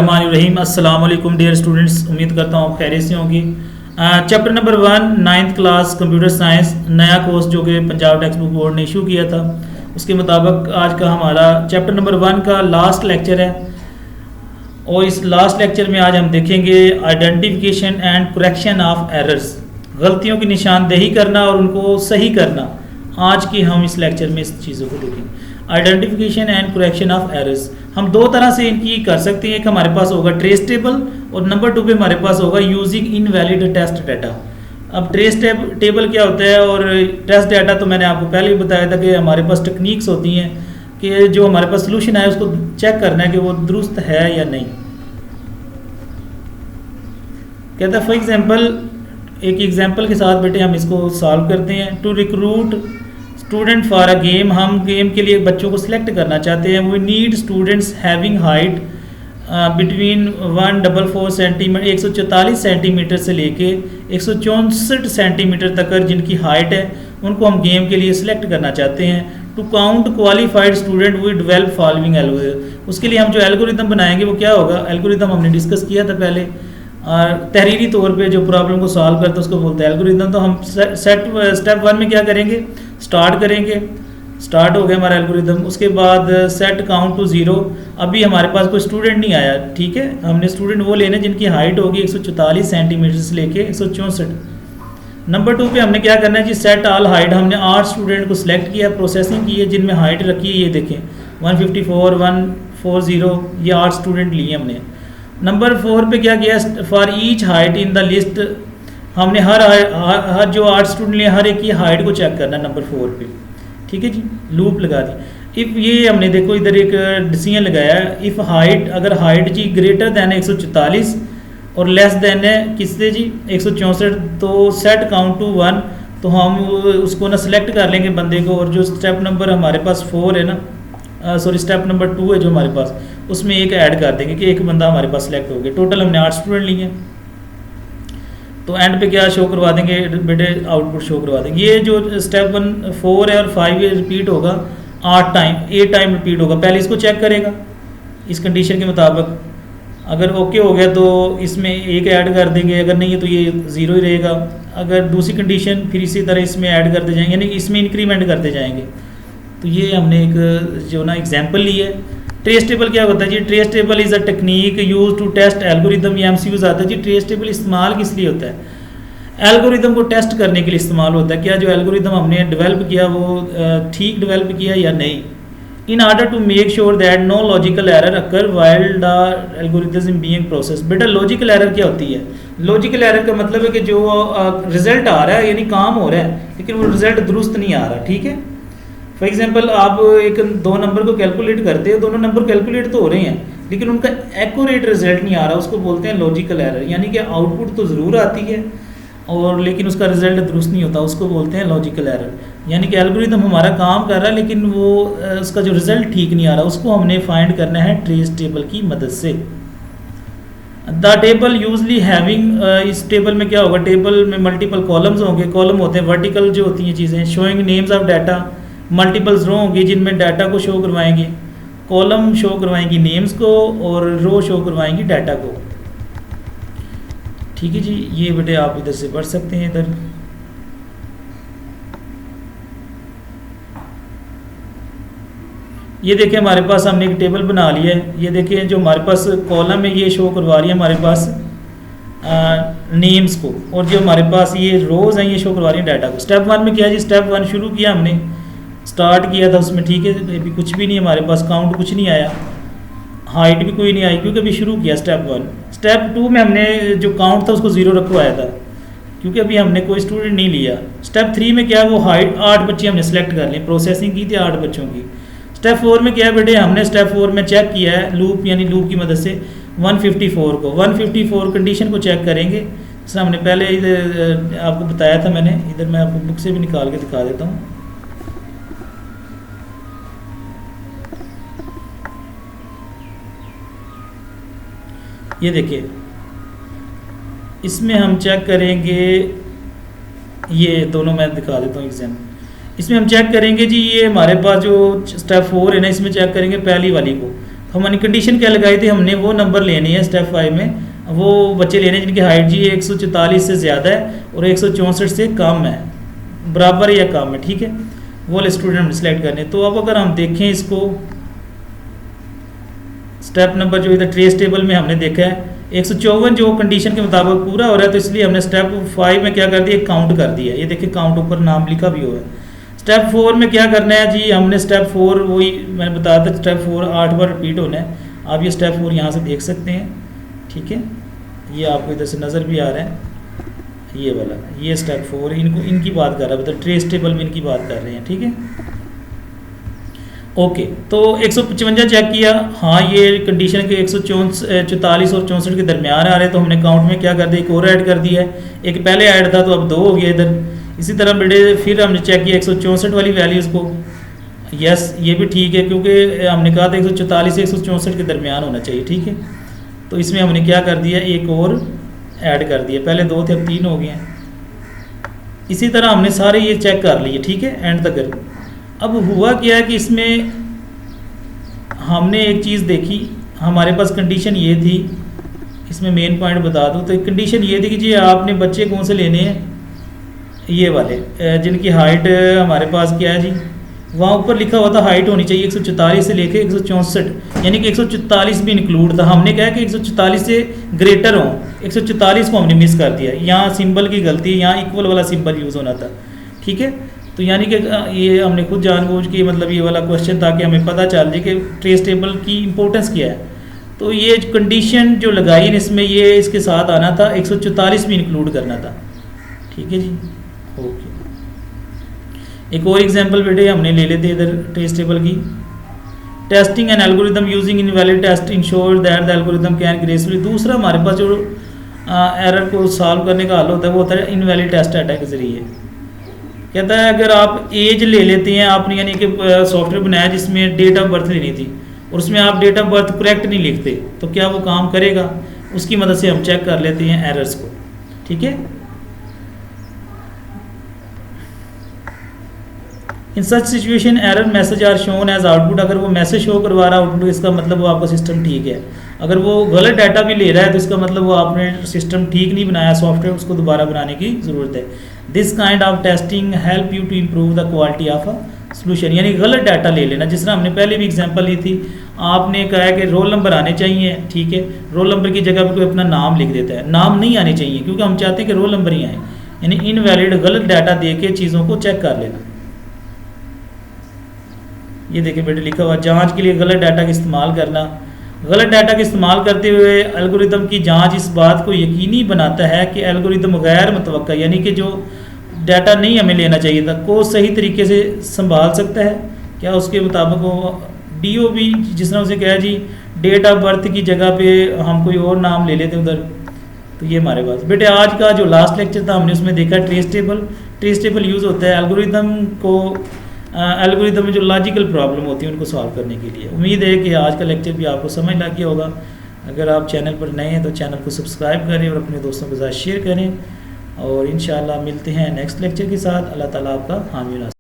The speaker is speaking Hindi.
रहीम अस्सलाम वालेकुम डियर स्टूडेंट्स, उम्मीद करता हूँ खैरियत से होंगी। Chapter number 1 9th class computer science नया कोर्स जो कि पंजाब टेक्स्ट बुक बोर्ड ने इशू किया था, उसके मुताबिक आज का हमारा चैप्टर नंबर 1 का लास्ट लेक्चर है। और इस लास्ट लेक्चर में आज हम देखेंगे identification and correction of errors, गलतियों की निशानदेही करना और उनको सही करना। आज की हम इस लेक्चर में इस चीज़ों को देखेंगे। Identification and correction of errors हम दो तरह से इनकी कर सकते हैं। एक हमारे पास होगा ट्रेस टेबल और नंबर 2 पे हमारे पास होगा यूजिंग इनवैलिड टेस्ट डाटा। अब ट्रेस टेबल क्या होता है और टेस्ट डाटा तो मैंने आपको पहले ही बताया था कि हमारे पास टेक्निक्स होती हैं कि जो हमारे पास सोल्यूशन है उसको चेक करना है कि वो दुरुस्त है या नहीं। कहता है फॉर एग्जांपल, एक एग्जांपल के साथ बेटे हम इसको सॉल्व करते हैं। To recruit student for a game, हम गेम के लिए बच्चों को सिलेक्ट करना चाहते हैं। We need students having height between 144 centimetre 144 centimetre से लेके 164 सेंटीमीटर तक जिनकी हाइट है उनको हम गेम के लिए सिलेक्ट करना चाहते हैं। To count qualified student we develop following algorithm, उसके लिए हम जो एल्गोरिथम बनाएंगे वो क्या होगा। एल्गोरिथम हमने डिस्कस किया था पहले, और तहरीरी तौर पे जो प्रॉब्लम को सॉल्व करते हैं उसको बोलते हैं एल्गोरिथम। तो हम स्टेप 1 में क्या करेंगे, स्टार्ट करेंगे। स्टार्ट हो गया हमारा एल्गोरिथम। उसके बाद सेट काउंट टू 0। अभी हमारे पास कोई स्टूडेंट नहीं आया, ठीक है। हमने स्टूडेंट वो लेने जिनकी हाइट होगी 144 सेंटीमीटर से लेके 164। नंबर 2 पे हमने क्या करना है जी, सेट ऑल हाइट। हमने 8 स्टूडेंट को सिलेक्ट किया, प्रोसेसिंग की है जिनमें हाइट रखी है, ये देखें 154 140, ये 8 स्टूडेंट लिए हमने। नंबर 4 पे क्या किया, for each height in the list, हमने हर जो 8 स्टूडेंट लिए हर एक की हाइट को चेक करना है नंबर 4 पे, ठीक है जी। लूप लगा दी। इफ़ ये हमने देखो इधर एक डिसीजन लगाया है, इफ़ हाइट, अगर हाइट जी ग्रेटर दैन 144 और लेस देन है किससे जी 164, तो सेट काउंट टू 1, तो हम उसको ना सिलेक्ट कर लेंगे बंदे को। और जो स्टेप नंबर हमारे पास 4 है ना, सॉरी स्टेप नंबर 2 है जो हमारे पास, उसमें एक ऐड कर देंगे कि एक बंदा हमारे पास सिलेक्ट हो गया। टोटल हमने 8 स्टूडेंट लिए, तो एंड पे क्या शो करवा देंगे बेटे, आउटपुट शो करवा देंगे। ये जो स्टेप 1 4 है और 5 ये रिपीट होगा 8 टाइम रिपीट होगा। पहले इसको चेक करेगा इस कंडीशन के मुताबिक, अगर ओके हो गया तो इसमें एक ऐड कर देंगे, अगर नहीं है तो ये 0 ही रहेगा। अगर दूसरी कंडीशन फिर इसी तरह इसमें ऐड करते जाएंगे, यानी इसमें इंक्रीमेंट करते जाएंगे। तो ये हमने एक जो ना एग्जाम्पल ली है। ट्रेस टेबल क्या होता है जी, trace table is a technique use to test algorithm. ये MCQs आता है जी। ट्रेस टेबल इस्तेमाल किस लिए होता है, एल्गोरिदम को टेस्ट करने के लिए इस्तेमाल होता है। क्या जो एल्गोरिदम हमने डेवलप किया वो ठीक डेवलप किया या नहीं। In order to make sure that no logical error occur while the algorithm being process. बेटा लॉजिकल एरर क्या होती है, लॉजिकल एरर का मतलब है कि जो रिजल्ट आ रहा है यानी काम हो रहा है लेकिन वो रिजल्ट दुरुस्त नहीं आ रहा, ठीक है। फॉर एग्जांपल आप एक 2 नंबर को कैलकुलेट करते हो, दोनों नंबर कैलकुलेट तो हो रहे हैं लेकिन उनका एक्यूरेट रिजल्ट नहीं आ रहा, उसको बोलते हैं लॉजिकल एरर। यानी कि आउटपुट तो ज़रूर आती है और लेकिन उसका रिजल्ट दुरुस्त नहीं होता, उसको बोलते हैं लॉजिकल एरर। यानी कि एल्गोरिथम हमारा काम कर रहा है लेकिन वो उसका जो रिजल्ट ठीक नहीं आ रहा, उसको हमने फाइंड करना है ट्रेस टेबल की मदद से। द टेबल यूजली हैविंग, इस टेबल में क्या होगा, टेबल में मल्टीपल कॉलम्स होंगे। कॉलम होते हैं वर्टिकल जो होती हैं चीज़ें, showing names of data. Multiples row होंगी जिनमें डाटा को शो करवाएंगे, कॉलम शो करवाएंगी नेम्स को और रो शो करवाएंगी डाटा को, ठीक है जी। ये बेटे आप इधर से पढ़ सकते हैं। इधर ये देखें हमारे पास हमने एक टेबल बना लिया है। ये देखें जो हमारे पास कॉलम है ये शो करवा रही है हमारे पास नेम्स को, और जो हमारे पास ये रोज़ हैं ये शो करवा रही है डाटा को। स्टेप 1 में क्या है जी, स्टेप 1 शुरू किया हमने, स्टार्ट किया था उसमें, ठीक है। अभी कुछ भी नहीं हमारे पास, काउंट कुछ नहीं आया, हाइट भी कोई नहीं आई क्योंकि अभी शुरू किया स्टेप 1। स्टेप 2 में हमने जो काउंट था उसको 0 रखवाया था क्योंकि अभी हमने कोई स्टूडेंट नहीं लिया। स्टेप 3 में क्या है, वो हाइट 8 बच्चे हमने सेलेक्ट कर लिए, प्रोसेसिंग की थी 8 बच्चों की। स्टेप 4 में क्या है बेटे, हमने स्टेप 4 में चेक किया है लूप, यानी लूप की मदद से 154 को 154 कंडीशन को चेक करेंगे। जैसे हमने पहले इधर आपको बताया था मैंने, इधर मैं आपको बुक से भी निकाल के दिखा देता हूँ। ये देखिए इसमें हम चेक करेंगे, ये दोनों मैं दिखा देता हूँ एग्जाम्पल। इसमें हम चेक करेंगे जी, ये हमारे पास जो स्टेप 4 है ना, इसमें चेक करेंगे पहली वाली को हमने कंडीशन क्या लगाई थी, हमने वो नंबर लेने हैं स्टेप 5 में, वो बच्चे लेने हैं जिनकी हाइट जी 144 से ज़्यादा है और 164 से कम है, बराबर या कम है, ठीक है, वो वाले स्टूडेंट सेलेक्ट करने। तो अब अगर हम देखें इसको, स्टेप नंबर जो इधर ट्रेस टेबल में हमने देखा है 154 जो कंडीशन के मुताबिक पूरा हो रहा है, तो इसलिए हमने स्टेप 5 में क्या कर दिया, काउंट कर दिया। ये देखिए काउंट ऊपर नाम लिखा भी हुआ है। स्टेप 4 में क्या करना है जी, हमने स्टेप 4 वही मैंने बताया था, स्टेप 4 8 बार रिपीट होना है। आप ये स्टेप 4 यहाँ से देख सकते हैं, ठीक है, ये आपको इधर से नज़र भी आ रहा है, ये वाला, ये स्टेप 4 इनकी बात कर रहा है, मतलब ट्रेस टेबल में इनकी बात कर रहे हैं, ठीक है। ओके, तो 155 चेक किया, हाँ ये कंडीशन के 144 और 64 के दरमियान आ रहे हैं, तो हमने काउंट में क्या कर दिया, एक और ऐड कर दिया है, एक पहले ऐड था तो अब 2 हो गया इधर। इसी तरह बेटे फिर हमने चेक किया 164 वाली वैल्यूज़ को, यस ये भी ठीक है, क्योंकि हमने कहा था 144 से 164 के दरमियान होना चाहिए, ठीक है। तो इसमें हमने क्या कर दिया, एक और ऐड कर दिया, पहले 2 थे अब 3 हो गए हैं। इसी तरह हमने सारे ये चेक कर लिए, ठीक है, एंड तक। अब हुआ क्या है कि इसमें हमने एक चीज़ देखी, हमारे पास कंडीशन ये थी, इसमें मेन पॉइंट बता दूँ तो कंडीशन ये थी कि जी आपने बच्चे कौन से लेने हैं, ये वाले जिनकी हाइट हमारे पास क्या है जी, वहाँ ऊपर लिखा हुआ था हाइट होनी चाहिए 144 से लेकर 164, यानी कि 144 भी इंक्लूड था। हमने कहा कि 144 से ग्रेटर हो, 144 को हमने मिस कर दिया, यहाँ सिंबल की गलती, यहाँ इक्वल वाला सिंबल यूज़ होना था, ठीक है। तो यानी कि ये हमने खुद जानबूझ के मतलब ये वाला क्वेश्चन, ताकि हमें पता चल जाए कि ट्रेस टेबल की इंपॉर्टेंस क्या है। तो ये कंडीशन जो लगाई है इसमें, ये इसके साथ आना था, 144 भी इंक्लूड करना था, ठीक है जी। ओके, एक और एग्जांपल बेटे हमने ले लेते इधर ट्रेस टेबल की। Testing an algorithm using invalid test ensure that the algorithm can gracefully. दूसरा हमारे पास जो एरर को सॉल्व करने का हल होता है वो होता है इनवैलिड टेस्ट डाटा के ज़रिए। कहता है अगर आप एज ले लेते हैं, आपने यानी कि सॉफ्टवेयर बनाया जिसमें डेट ऑफ बर्थ लेनी थी और उसमें आप डेट ऑफ बर्थ करेक्ट नहीं लिखते, तो क्या वो काम करेगा? उसकी मदद से हम चेक कर लेते हैं एरर्स को, ठीक है। In such situation error message are shown as output. अगर वो मैसेज शो करवा रहा है आउटपुट, इसका मतलब वो आपका सिस्टम ठीक है। अगर वो गलत डाटा भी ले रहा है तो इसका मतलब वो आपने सिस्टम ठीक नहीं बनाया, सॉफ्टवेयर उसको दोबारा बनाने की ज़रूरत है। This kind of testing help you to improve the quality of a solution. यानी गलत डाटा ले लेना, जिस तरह हमने पहले भी एग्जांपल ली थी, आपने कहा है कि रोल नंबर आने चाहिए, ठीक है, रोल नंबर की जगह पर कोई अपना नाम लिख देता है, नाम नहीं आने चाहिए क्योंकि हम चाहते हैं कि रोल नंबर ही आए। यानी इनवैलिड गलत डाटा दे के चीज़ों को चेक कर लेना। ये देखिए बेटे लिखा हुआ, जांच के लिए गलत डाटा का इस्तेमाल करना। गलत डाटा का इस्तेमाल करते हुए एल्गोरिदम की जांच इस बात को यकीनी बनाता है कि एल्गोरिदम गैर मुतवक्का, यानी कि जो डाटा नहीं हमें लेना चाहिए था, को सही तरीके से संभाल सकता है। क्या उसके मुताबिक वो DOB जिस तरह उसे कहा जी डेट ऑफ बर्थ की जगह पे हम कोई और नाम ले लेते उधर। तो ये हमारे पास बेटे आज का जो लास्ट लेक्चर था हमने उसमें देखा trace table. Trace table use होता है एल्गोरिदम को, एल्गोरिदम में जो लॉजिकल प्रॉब्लम होती है उनको सॉल्व करने के लिए। उम्मीद है कि आज का लेक्चर भी आपको समझ लग गया होगा। अगर आप चैनल पर नए हैं तो चैनल को सब्सक्राइब करें और अपने दोस्तों के साथ शेयर करें, और इंशाल्लाह मिलते हैं नेक्स्ट लेक्चर के साथ। अल्लाह ताला आपका हामी नासिर।